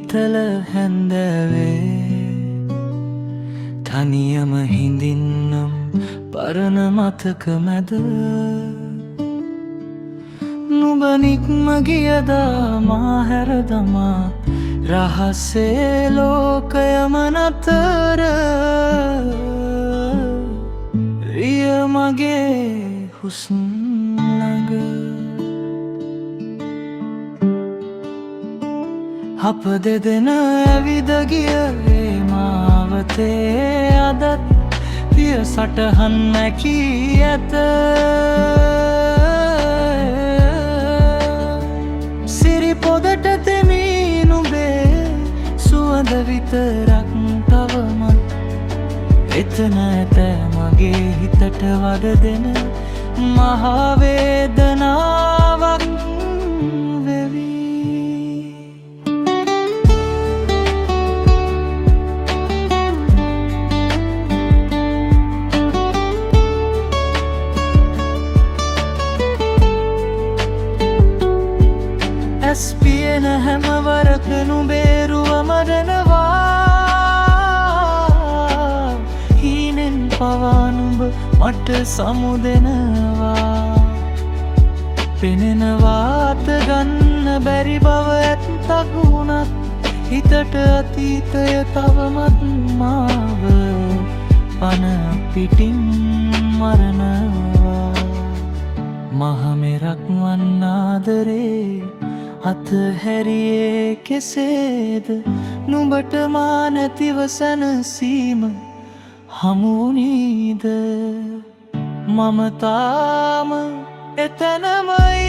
හිතල හැන්දෑවේ තනියම හිඳින්නම් පරණ මතක මැද නුඹ නික්ම ගියදා මා හැර දමා රහසේ ලෝකයම නතර රිය මගේ හුස්ම ළඟ අප දෙදෙන ඇවිද ගිය මාවතේ අදත් පිය සටහන් නැකී ඇත සිරි පොදට තෙමී නුඹේ සුවඳ විතරක් තවමත් එතන ඇත මගේ හිතට වද දෙන මහා වේදනාවක් වෙවි ඇස් පියන හැමවරක නුඹේරුව මරනවා හීනෙන් පවා නුඹ මට සමුදෙනවා පෙනෙනවාත ගන්න බැරි බව ඇත්තක් වුණත් හිතට අතීතය තවමත් මාව පන පිටින් මරනවා මහමෙරක් වන් ආදරේ අතහැරියේ කෙසේද නුඹට මා නැතිව සැනසීම හමුවුණීද මම තාම එතනමයි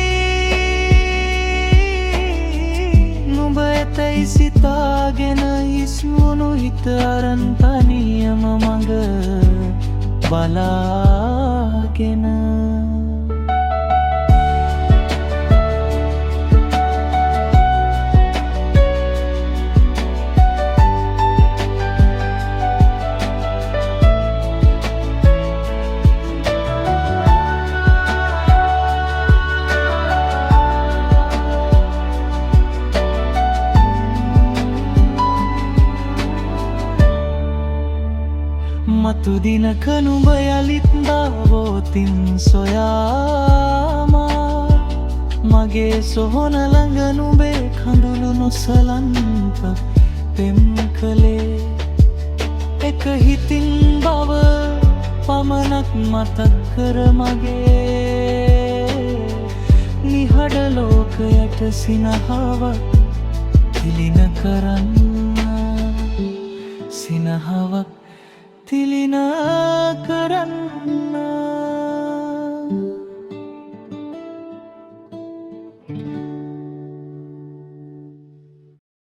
නුඹ එතැයි සිතාගෙන ඉස්වුණු හිත අරන් තනියම මඟ බලාගෙන මතු දිනක නුඹ යලිත් දාවෝතින් සොයාමා මගේ සොහොන ළඟ නුඹේ කඳුළු නොසලන්ප පෙම් කළේ එක හිතින් බව පමණක් මතක් කර මගේ නිහඬ ලෝකයට සිනහාවක් තිලින කරන්න